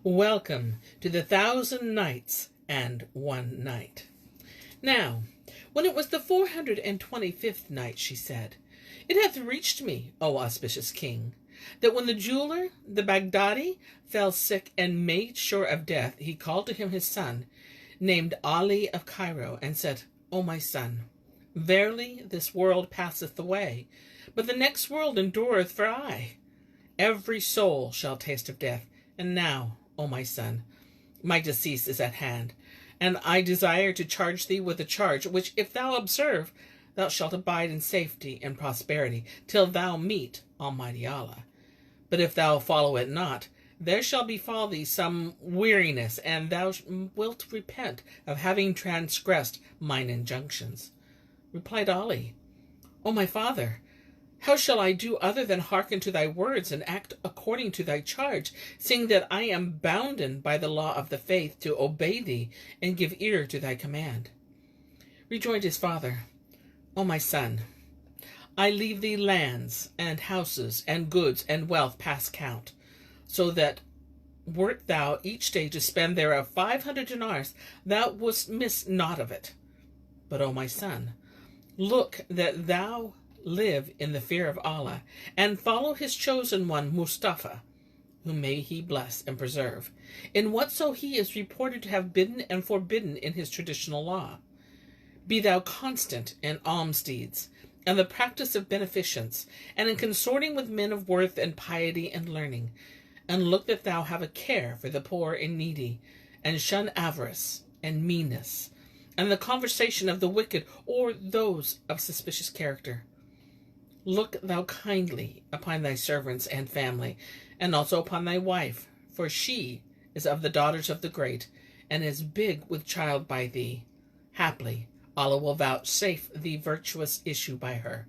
Welcome to the 1,000 Nights and 1 Night. Now, when it was the 425th night, she said, It hath reached me, O auspicious king, that when the jeweler, the Baghdadi, fell sick and made sure of death, he called to him his son, named Ali of Cairo, and said, O my son, verily this world passeth away, but the next world endureth for aye. Every soul shall taste of death, and now, O my son, my decease is at hand, and I desire to charge thee with a charge, which if thou observe, thou shalt abide in safety and prosperity, till thou meet Almighty Allah. But if thou follow it not, there shall befall thee some weariness, and thou wilt repent of having transgressed mine injunctions. Replied Ali, O my father, how shall I do other than hearken to thy words and act according to thy charge, seeing that I am bounden by the law of the faith to obey thee and give ear to thy command? Rejoined his father, O my son, I leave thee lands and houses and goods and wealth past count, so that wert thou each day to spend thereof 500 dinars, thou wouldst miss naught of it. But, O my son, look that thou live in the fear of Allah, and follow his chosen one, Mustafa, whom may he bless and preserve, in whatso he is reported to have bidden and forbidden in his traditional law. Be thou constant in alms deeds, and the practice of beneficence, and in consorting with men of worth and piety and learning, and look that thou have a care for the poor and needy, and shun avarice and meanness, and the conversation of the wicked or those of suspicious character. Look thou kindly upon thy servants and family, and also upon thy wife, for she is of the daughters of the great, and is big with child by thee. Haply Allah will vouchsafe thee virtuous issue by her.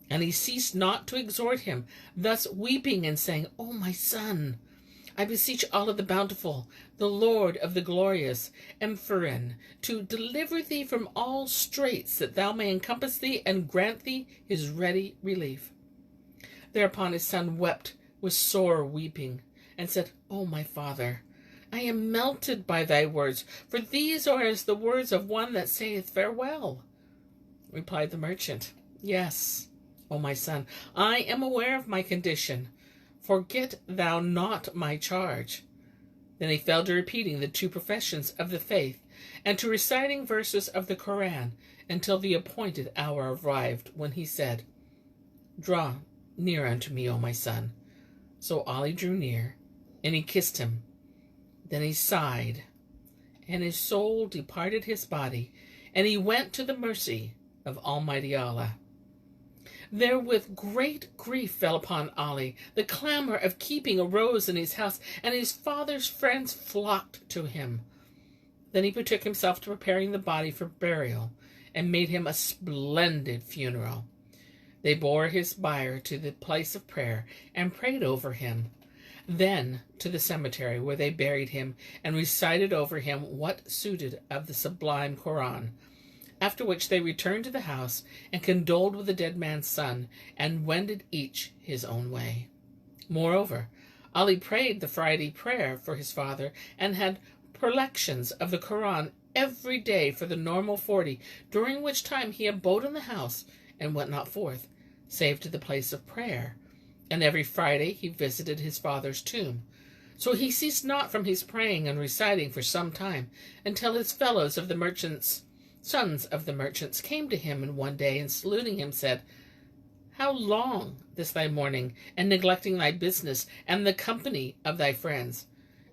And he ceased not to exhort him, thus weeping and saying, O my son, I beseech Allah the Bountiful, the Lord of the Glorious, Emperor, to deliver thee from all straits, that thou may encompass thee and grant thee his ready relief. Thereupon his son wept with sore weeping, and said, O my father, I am melted by thy words, for these are as the words of one that saith farewell. Replied the merchant, Yes, O my son, I am aware of my condition. Forget thou not my charge. Then he fell to repeating the 2 professions of the faith, and to reciting verses of the Koran, until the appointed hour arrived, when he said, Draw near unto me, O my son. So Ali drew near, and he kissed him. Then he sighed, and his soul departed his body, and he went to the mercy of Almighty Allah. Therewith great grief fell upon Ali. The clamor of keeping arose in his house, and his father's friends flocked to him. Then he betook himself to preparing the body for burial, and made him a splendid funeral. They bore his bier to the place of prayer, and prayed over him. Then to the cemetery, where they buried him, and recited over him what suited of the sublime Koran. After which they returned to the house, and condoled with the dead man's son, and wended each his own way. Moreover, Ali prayed the Friday prayer for his father, and had perlections of the Koran every day for the normal 40, during which time he abode in the house, and went not forth, save to the place of prayer. And every Friday he visited his father's tomb. So he ceased not from his praying and reciting for some time, until his fellows of the sons of the merchants came to him in one day, and saluting him said, How long this thy mourning, and neglecting thy business, and the company of thy friends?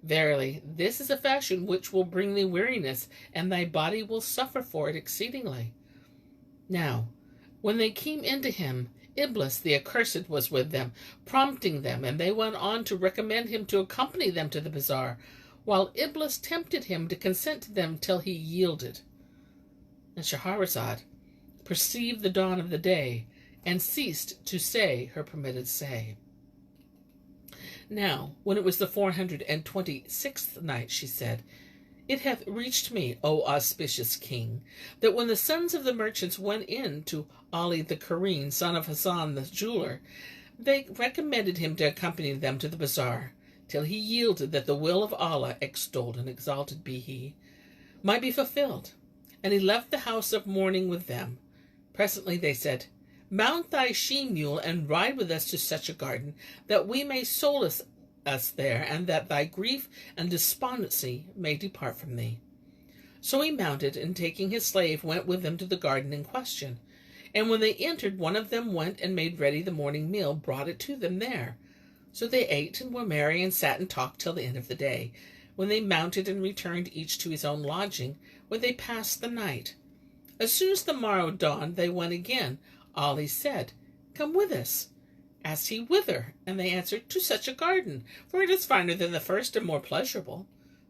Verily, this is a fashion which will bring thee weariness, and thy body will suffer for it exceedingly. Now, when they came into him, Iblis the accursed was with them, prompting them, and they went on to recommend him to accompany them to the bazaar, while Iblis tempted him to consent to them till he yielded. And Shahrazad perceived the dawn of the day, and ceased to say her permitted say. Now, when it was the 426th night, she said, It hath reached me, O auspicious king, that when the sons of the merchants went in to Ali the Cairene, son of Hassan the jeweler, they recommended him to accompany them to the bazaar, till he yielded that the will of Allah, extolled and exalted be he, might be fulfilled. And he left the house of mourning with them. Presently they said, "Mount thy she-mule and ride with us to such a garden, that we may solace us there, and that thy grief and despondency may depart from thee." So he mounted, and taking his slave, went with them to the garden in question. And when they entered, one of them went and made ready the morning meal, brought it to them there. So they ate and were merry, and sat and talked till the end of the day, when they mounted and returned each to his own lodging, where they passed the night. As soon as the morrow dawned, they went again. Ali said, "Come with us." Asked he, "Whither?" And they answered, "To such a garden, for it is finer than the first and more pleasurable."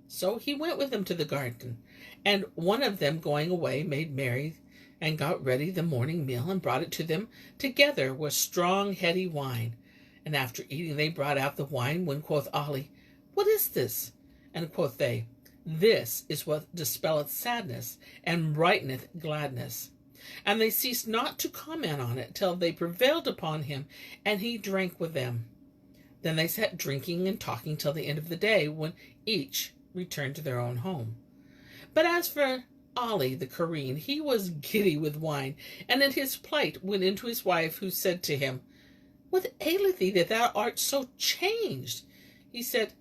So he went with them to the garden, and one of them going away made merry, and got ready the morning meal, and brought it to them, together with strong heady wine. And after eating they brought out the wine, when quoth Ali, "What is this?" And quoth they, "This is what dispelleth sadness, and brighteneth gladness." And they ceased not to comment on it, till they prevailed upon him, and he drank with them. Then they sat drinking and talking till the end of the day, when each returned to their own home. But as for Ali the Cairene, he was giddy with wine, and in his plight went into his wife, who said to him, "What aileth thee that thou art so changed?" He said,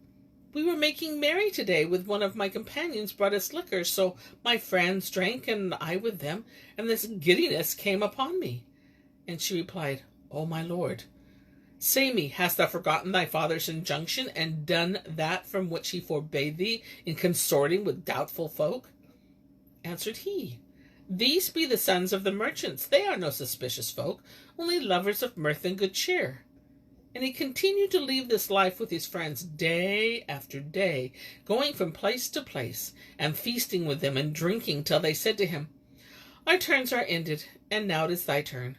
"We were making merry today with one of my companions brought us liquor, so my friends drank, and I with them, and this giddiness came upon me." And she replied, "O my lord, say me, hast thou forgotten thy father's injunction, and done that from which he forbade thee in consorting with doubtful folk?" Answered he, "These be the sons of the merchants. They are no suspicious folk, only lovers of mirth and good cheer." And he continued to lead this life with his friends day after day, going from place to place, and feasting with them and drinking, till they said to him, "Our turns are ended, and now it is thy turn."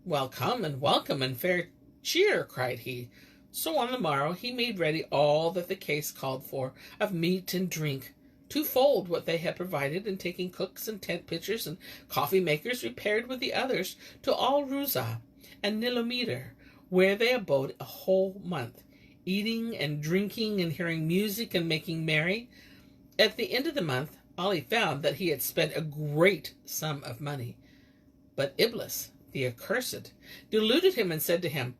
"Well, come and welcome and fair cheer," cried he. So on the morrow he made ready all that the case called for, of meat and drink, twofold what they had provided, and taking cooks and tent pitchers and coffee makers, repaired with the others to Al Ruza and Nilometer, where they abode a whole month, eating and drinking and hearing music and making merry. At the end of the month, Ali found that he had spent a great sum of money. But Iblis, the accursed, deluded him and said to him,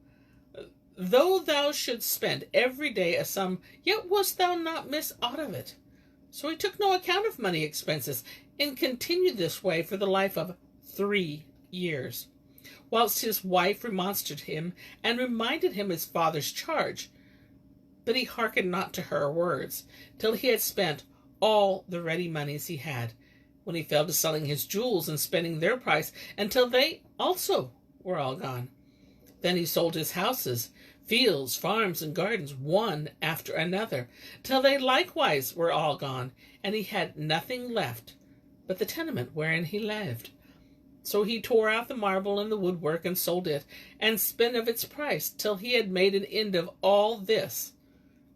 "Though thou shouldst spend every day a sum, yet wouldst thou not miss aught of it." So he took no account of money expenses, and continued this way for the life of 3 years, whilst his wife remonstrated him, and reminded him his father's charge. But he hearkened not to her words, till he had spent all the ready monies he had, when he fell to selling his jewels and spending their price, until they also were all gone. Then he sold his houses, fields, farms, and gardens, one after another, till they likewise were all gone, and he had nothing left but the tenement wherein he lived. So he tore out the marble and the woodwork, and sold it, and spent of its price, till he had made an end of all this.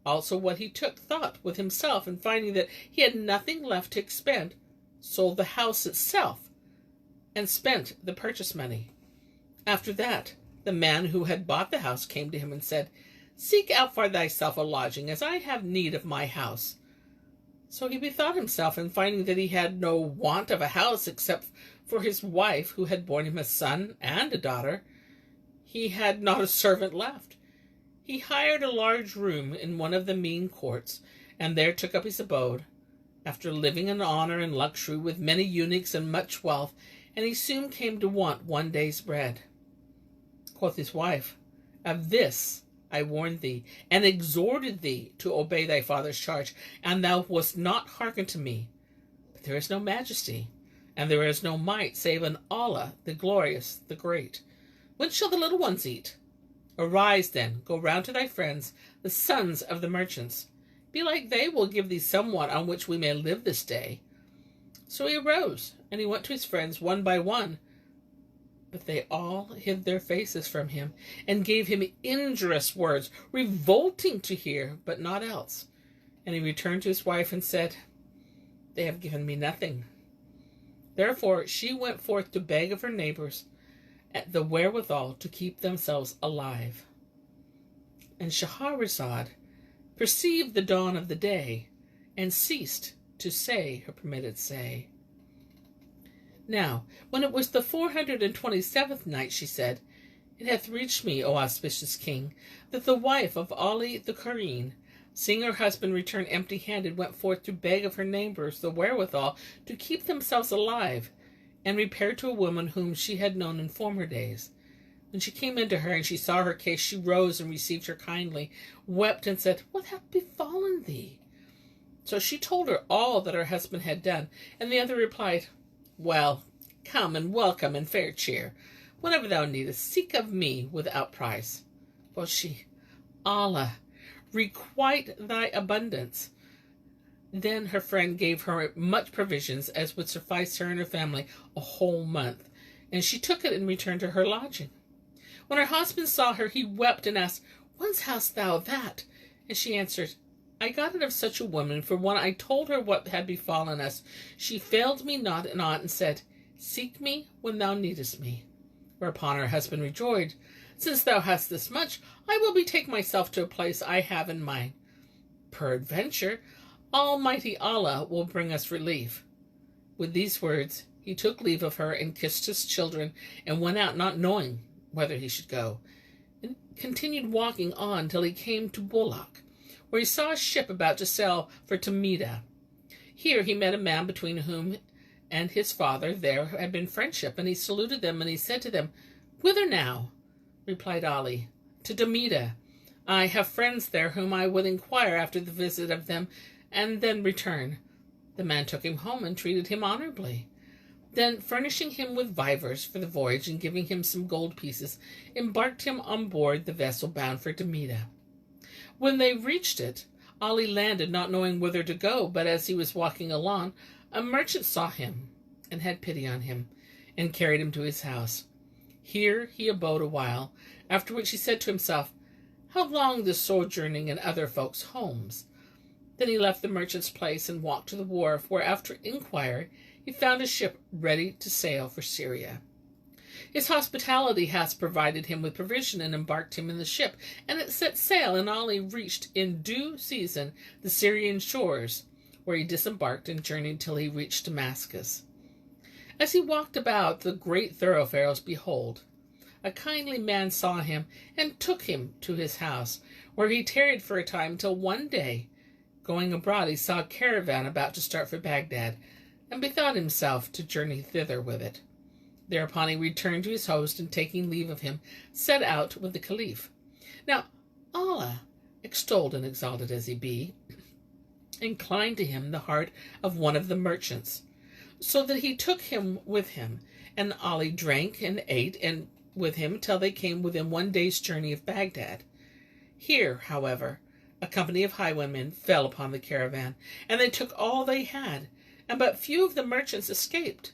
Also what he took thought with himself, and finding that he had nothing left to expend, sold the house itself, and spent the purchase money. After that, the man who had bought the house came to him and said, "Seek out for thyself a lodging, as I have need of my house." So he bethought himself, and finding that he had no want of a house except for his wife, who had borne him a son and a daughter, he had not a servant left. He hired a large room in one of the mean courts, and there took up his abode, after living in honor and luxury with many eunuchs and much wealth, and he soon came to want one day's bread. Quoth his wife, "Of this I warned thee, and exhorted thee to obey thy father's charge, and thou wast not hearken to me. But there is no majesty, and there is no might, save in Allah, the glorious, the great. When shall the little ones eat? Arise, then, go round to thy friends, the sons of the merchants. Belike they will give thee somewhat on which we may live this day." So he arose, and he went to his friends one by one, but they all hid their faces from him, and gave him injurious words, revolting to hear, but not else. And he returned to his wife and said, "They have given me nothing." Therefore she went forth to beg of her neighbors the wherewithal to keep themselves alive. And Shahrazad perceived the dawn of the day, and ceased to say her permitted say. Now, when it was the 427th night, she said, It hath reached me, O auspicious king, that the wife of Ali the Cairene, seeing her husband return empty-handed, went forth to beg of her neighbors the wherewithal to keep themselves alive, and repaired to a woman whom she had known in former days. When she came into her, and she saw her case, she rose and received her kindly, wept, and said, What hath befallen thee? So she told her all that her husband had done, and the other replied, Well, come and welcome in fair cheer. Whatever thou needest, seek of me without price. Quoth she, Allah requite thy abundance. Then her friend gave her much provisions, as would suffice her and her family a whole month, and she took it and returned to her lodging. When her husband saw her, he wept and asked, Whence hast thou that? And she answered, I got it of such a woman, for when I told her what had befallen us, she failed me not in aught, and said, Seek me when thou needest me. Whereupon her husband rejoined, Since thou hast this much, I will betake myself to a place I have in mind. Peradventure, Almighty Allah will bring us relief. With these words, he took leave of her and kissed his children, and went out, not knowing whether he should go, and continued walking on till he came to Bullock, where he saw a ship about to sail for Tamida. Here he met a man between whom and his father there had been friendship, and he saluted them, and he said to them, Whither now? Replied Ali, To Tamida. I have friends there whom I would inquire after the visit of them, and then return. The man took him home and treated him honorably. Then, furnishing him with vivers for the voyage and giving him some gold pieces, embarked him on board the vessel bound for Tamida. When they reached it, Ali landed, not knowing whither to go, but as he was walking along, a merchant saw him, and had pity on him, and carried him to his house. Here he abode a while, after which he said to himself, How long this sojourning in other folks' homes? Then he left the merchant's place and walked to the wharf, where after inquiry he found a ship ready to sail for Syria. His hospitality hath provided him with provision, and embarked him in the ship, and it set sail, and Ali reached in due season the Syrian shores, where he disembarked and journeyed till he reached Damascus. As he walked about the great thoroughfares, behold, a kindly man saw him, and took him to his house, where he tarried for a time, till one day, going abroad, he saw a caravan about to start for Baghdad, and bethought himself to journey thither with it. Thereupon he returned to his host, and taking leave of him, set out with the caliph. Now Allah, extolled and exalted as he be, inclined to him the heart of one of the merchants, so that he took him with him, and Ali drank and ate and with him till they came within one day's journey of Baghdad. Here, however, a company of highwaymen fell upon the caravan, and they took all they had, and but few of the merchants escaped.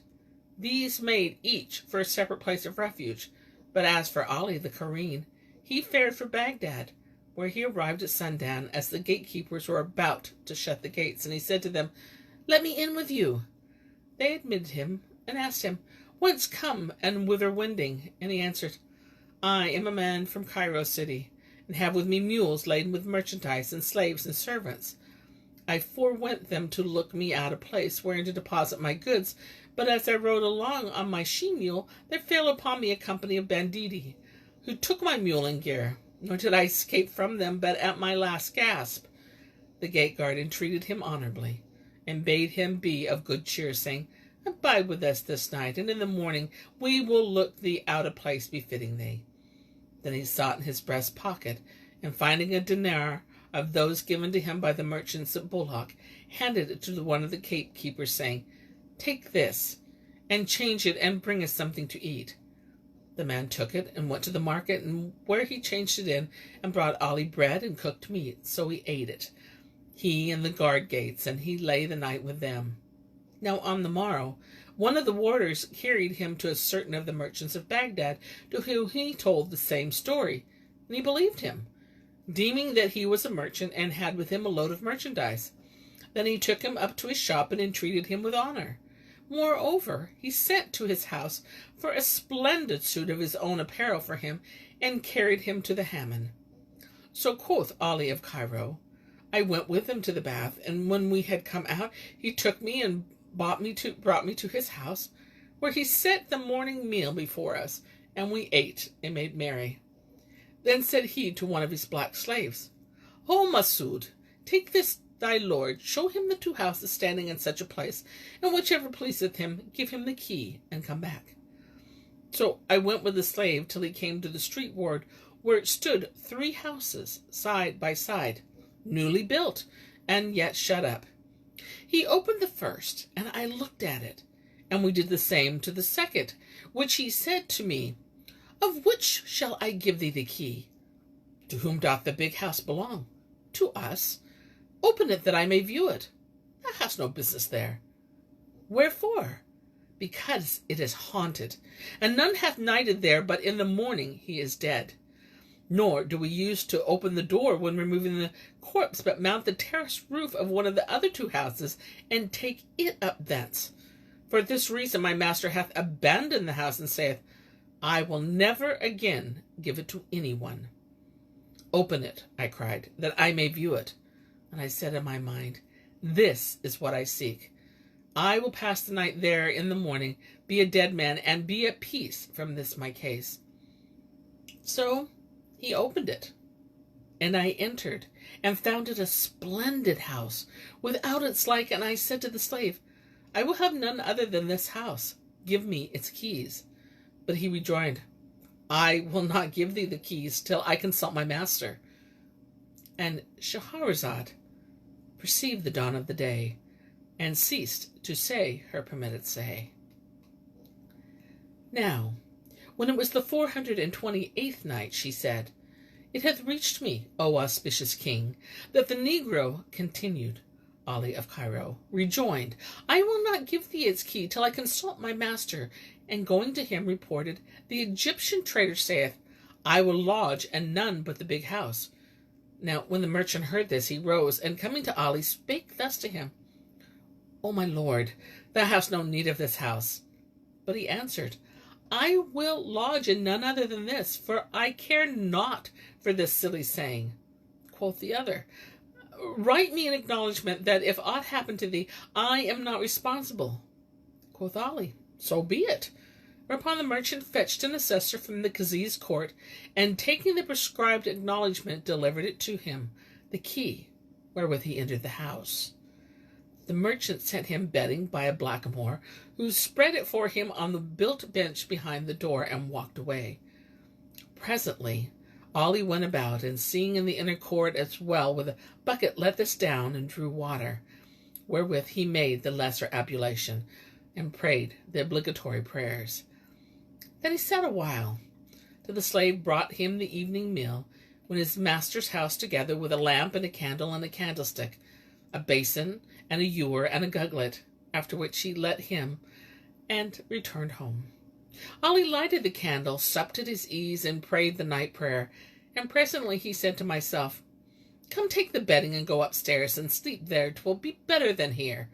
These made each for a separate place of refuge, but as for Ali the Cairene, he fared for Baghdad, where he arrived at sundown, as the gatekeepers were about to shut the gates, and he said to them, Let me in with you. They admitted him, and asked him, Whence come, and whither wending? And he answered, I am a man from Cairo city, and have with me mules laden with merchandise, and slaves and servants. I forewent them to look me out a place wherein to deposit my goods, but as I rode along on my she-mule, there fell upon me a company of banditti, who took my mule and gear, nor did I escape from them but at my last gasp. The gate guard entreated him honorably, and bade him be of good cheer, saying, Abide with us this night, and in the morning we will look thee out a place befitting thee. Then he sought in his breast pocket, and finding a dinar of those given to him by the merchants at Bullock, handed it to one of the gatekeepers, saying, Take this, and change it, and bring us something to eat. The man took it, and went to the market, and where he changed it in, and brought Ali bread and cooked meat. So he ate it, he and the guard gates, and he lay the night with them. Now on the morrow, one of the warders carried him to a certain of the merchants of Baghdad, to whom he told the same story, and he believed him, deeming that he was a merchant, and had with him a load of merchandise. Then he took him up to his shop, and entreated him with honor. Moreover, he sent to his house for a splendid suit of his own apparel for him, and carried him to the Hammam. So quoth Ali of Cairo, I went with him to the bath, and when we had come out, he took me and brought me to his house, where he set the morning meal before us, and we ate and made merry. Then said he to one of his black slaves, O Masoud, take this thy lord, show him the 2 houses standing in such a place, and whichever pleaseth him, give him the key, and come back. So I went with the slave till he came to the street ward, where stood 3 houses side by side, newly built, and yet shut up. He opened the first, and I looked at it, and we did the same to the second, which he said to me, Of which shall I give thee the key? To whom doth the big house belong? To us. Open it that I may view it. Thou hast no business there. Wherefore? Because it is haunted, and none hath nighted there, but in the morning he is dead. Nor do we use to open the door when removing the corpse, but mount the terrace roof of one of the other 2 houses, and take it up thence. For this reason my master hath abandoned the house, and saith, I will never again give it to any one. Open it, I cried, that I may view it. And I said in my mind, This is what I seek. I will pass the night there in the morning, be a dead man, and be at peace from this my case. So he opened it, and I entered, and found it a splendid house, without its like, and I said to the slave, I will have none other than this house. Give me its keys. But he rejoined, I will not give thee the keys till I consult my master. And Shahrazad perceived the dawn of the day, and ceased to say her permitted say. Now, when it was the 428th night, she said, It hath reached me, O auspicious king, that the negro continued, Ali of Cairo, rejoined, I will not give thee its key till I consult my master, and going to him reported, The Egyptian trader saith, I will lodge in none but the big house. Now when the merchant heard this, he rose, and coming to Ali, spake thus to him, O my lord, thou hast no need of this house. But he answered, I will lodge in none other than this, for I care not for this silly saying. Quoth the other, Write me an acknowledgment that if aught happen to thee, I am not responsible. Quoth Ali, So be it. Whereupon the merchant fetched an assessor from the Kazi's court, and taking the prescribed acknowledgment, delivered it to him, the key wherewith he entered the house. The merchant sent him bedding by a blackamoor, who spread it for him on the built bench behind the door, and walked away. Presently Ali went about, and seeing in the inner court as well with a bucket, let this down, and drew water, wherewith he made the lesser ablution, and prayed the obligatory prayers. Then he sat a while, till the slave brought him the evening meal, when his master's house, together with a lamp and a candle and a candlestick, a basin and a ewer and a gugglet, after which he let him, and returned home. Ali lighted the candle, supped at his ease, and prayed the night prayer, and presently he said to myself, Come take the bedding and go upstairs, and sleep there. 'Twill be better than here.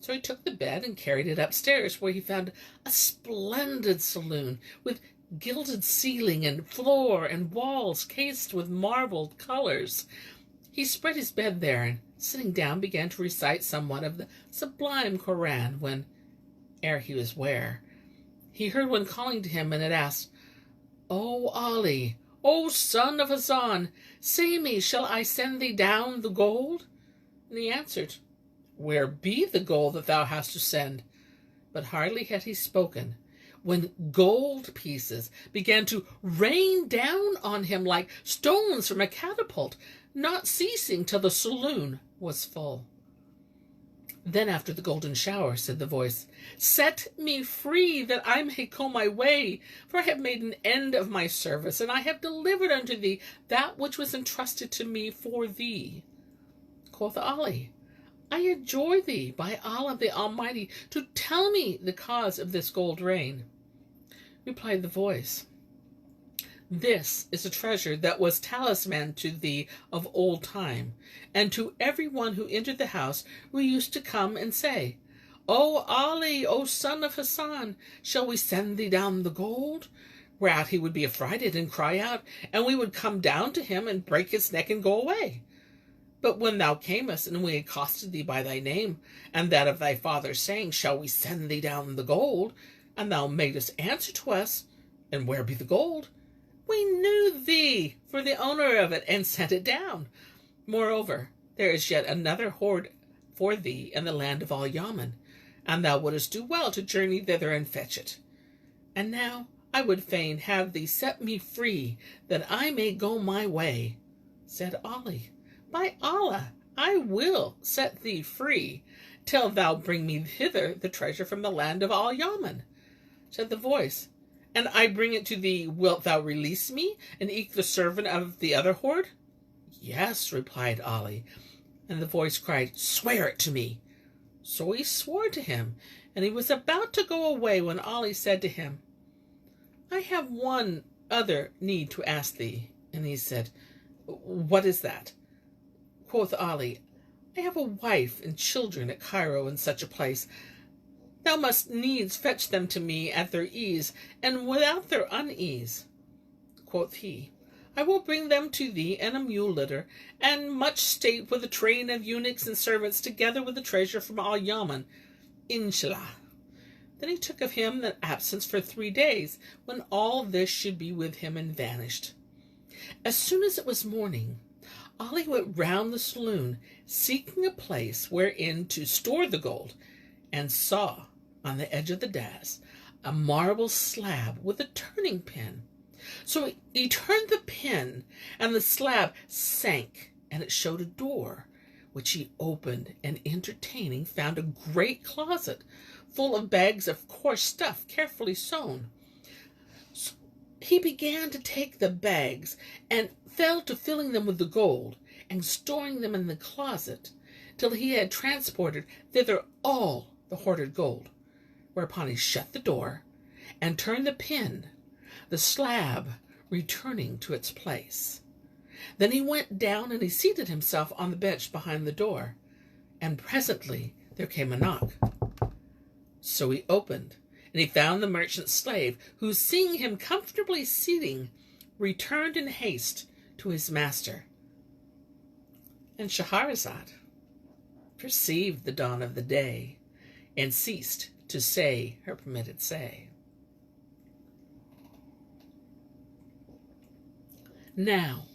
So he took the bed and carried it upstairs, where he found a splendid saloon, with gilded ceiling and floor, and walls cased with marbled colors. He spread his bed there, and sitting down began to recite somewhat of the sublime Koran, when, ere he was ware, he heard one calling to him, and it asked, O Ali, O son of Hassan, say me, shall I send thee down the gold? And he answered, Where be the gold that thou hast to send? But hardly had he spoken, when gold pieces began to rain down on him like stones from a catapult, not ceasing till the saloon was full. Then after the golden shower said the voice, Set me free, that I may go my way, for I have made an end of my service, and I have delivered unto thee that which was entrusted to me for thee. Quoth Ali, I adjure thee, by Allah the Almighty, to tell me the cause of this gold rain. Replied the voice, This is a treasure that was talisman to thee of old time, and to every one who entered the house, who used to come and say, O Ali, O son of Hassan, shall we send thee down the gold? Whereat he would be affrighted and cry out, and we would come down to him and break his neck and go away. But when thou camest, and we accosted thee by thy name, and that of thy father, saying, Shall we send thee down the gold? And thou madest answer to us, And where be the gold? We knew thee for the owner of it, and sent it down. Moreover, there is yet another hoard for thee in the land of Al Yaman, and thou wouldest do well to journey thither and fetch it. And now I would fain have thee set me free, that I may go my way. Said Ali, By Allah, I will set thee free, till thou bring me hither the treasure from the land of Al Yaman. Said the voice, And I bring it to thee, wilt thou release me, and eke the servant of the other hoard? Yes, replied Ali. And the voice cried, Swear it to me. So he swore to him, and he was about to go away when Ali said to him, I have one other need to ask thee. And he said, What is that? Quoth Ali, I have a wife and children at Cairo in such a place. Thou must needs fetch them to me at their ease, and without their unease. Quoth he, I will bring them to thee in a mule litter, and much state with a train of eunuchs and servants, together with the treasure from Al Yaman, Inshallah. Then he took of him an absence for 3 days, when all this should be with him, and vanished. As soon as it was morning, Ali went round the saloon, seeking a place wherein to store the gold, and saw on the edge of the dais a marble slab with a turning pin. So he turned the pin, and the slab sank, and it showed a door, which he opened, and entertaining found a great closet, full of bags of coarse stuff, carefully sewn. So he began to take the bags, and fell to filling them with the gold, and storing them in the closet, till he had transported thither all the hoarded gold. Whereupon he shut the door, and turned the pin, the slab returning to its place. Then he went down, and he seated himself on the bench behind the door, and presently there came a knock. So he opened, and he found the merchant's slave, who, seeing him comfortably sitting, returned in haste to his master. And Shahrazad perceived the dawn of the day, and ceased to say her permitted say. Now,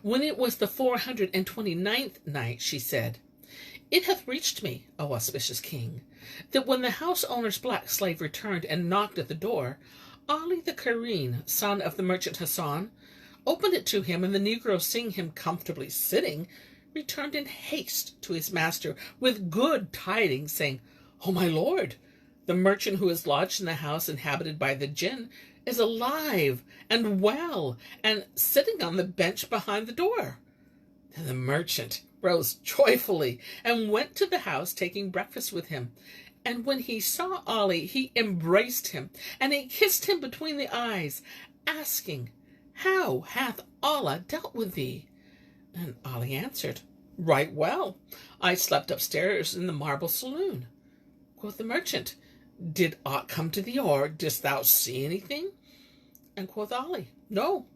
when it was the 429th night, she said, It hath reached me, O auspicious king, that when the house owner's black slave returned and knocked at the door, Ali the Cairene, son of the merchant Hassan, opened it to him, and the negro, seeing him comfortably sitting, returned in haste to his master with good tidings, saying, O my lord, the merchant who is lodged in the house inhabited by the jinn is alive and well, and sitting on the bench behind the door. Then the merchant rose joyfully, and went to the house, taking breakfast with him. And when he saw Ali, he embraced him, and he kissed him between the eyes, asking, How hath Allah dealt with thee? And Ali answered, Right well. I slept upstairs in the marble saloon. Quoth the merchant, Did aught come to thee, or didst thou see anything? And quoth Ali, No.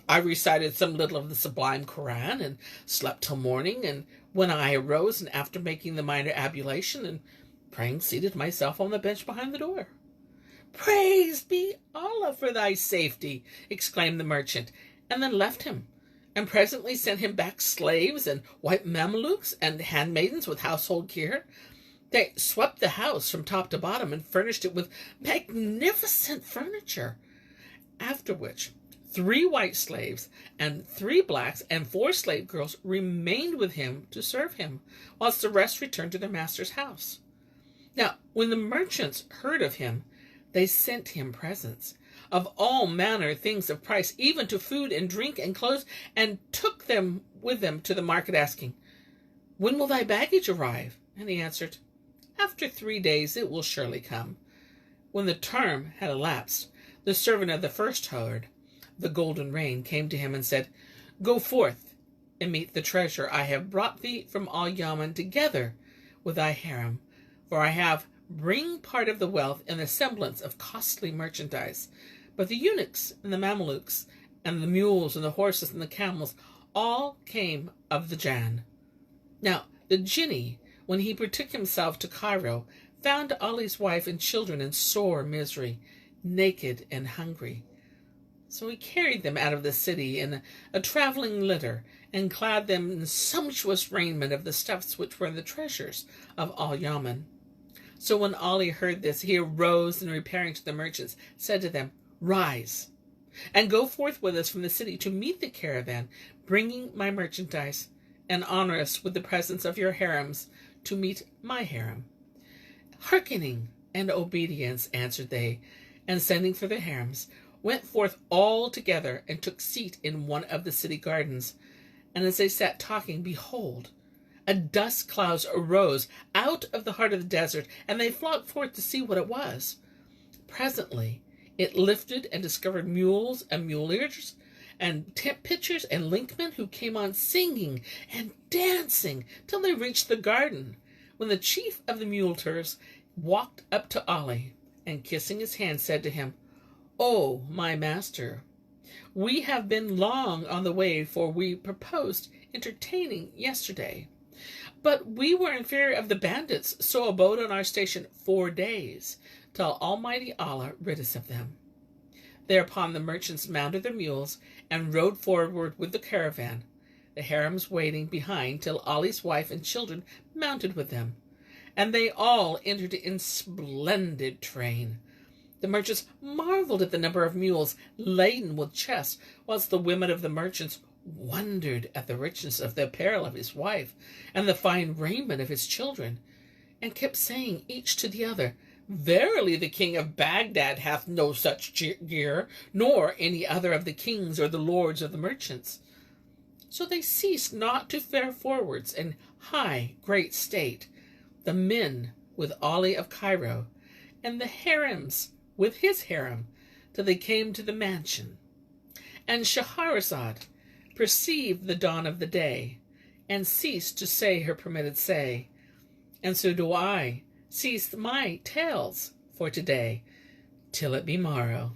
I recited some little of the sublime Quran, and slept till morning, and when I arose, and after making the minor ablution, and praying, seated myself on the bench behind the door. Praise be Allah for thy safety, exclaimed the merchant, and then left him, and presently sent him back slaves, and white Mamelukes, and handmaidens with household care. They swept the house from top to bottom, and furnished it with magnificent furniture. After which 3 white slaves, and 3 blacks, and 4 slave girls remained with him to serve him, whilst the rest returned to their master's house. Now, when the merchants heard of him, they sent him presents of all manner things of price, even to food and drink and clothes, and took them with them to the market, asking, When will thy baggage arrive? And he answered, After 3 days it will surely come. When the term had elapsed, the servant of the first hoard, the Golden Rain, came to him and said, Go forth and meet the treasure I have brought thee from Al Yaman, together with thy harem, for I have bring part of the wealth in the semblance of costly merchandise. But the eunuchs and the Mamelukes, and the mules and the horses and the camels, all came of the Jann. Now the Jinni, when he betook himself to Cairo, found Ali's wife and children in sore misery, naked and hungry. So he carried them out of the city in a traveling litter, and clad them in sumptuous raiment of the stuffs which were the treasures of Al Yaman. So when Ali heard this, he arose, and repairing to the merchants, said to them, "Rise, and go forth with us from the city to meet the caravan, bringing my merchandise, and honor us with the presence of your harems to meet my harem." "Hearkening and obedience," answered they, and sending for their harems, went forth all together, and took seat in one of the city gardens. And as they sat talking, behold, a dust cloud arose out of the heart of the desert, and they flocked forth to see what it was. Presently it lifted and discovered mules and muleers and pitchers and linkmen, who came on singing and dancing till they reached the garden, when the chief of the muleteers walked up to Ali, and kissing his hand said to him, "O my master, we have been long on the way, for we proposed entertaining yesterday. But we were in fear of the bandits, so abode on our station 4 days, till Almighty Allah rid us of them." Thereupon the merchants mounted their mules, and rode forward with the caravan, the harems waiting behind till Ali's wife and children mounted with them. And they all entered in splendid train. The merchants marveled at the number of mules laden with chests, whilst the women of the merchants wondered at the richness of the apparel of his wife, and the fine raiment of his children, and kept saying each to the other, "Verily the king of Baghdad hath no such gear, nor any other of the kings or the lords of the merchants." So they ceased not to fare forwards in high great state, the men with Ali of Cairo, and the harems with his harem, till they came to the mansion. And Shahrazad perceived the dawn of the day, and ceased to say her permitted say. And so do I cease my tales for today, till it be morrow.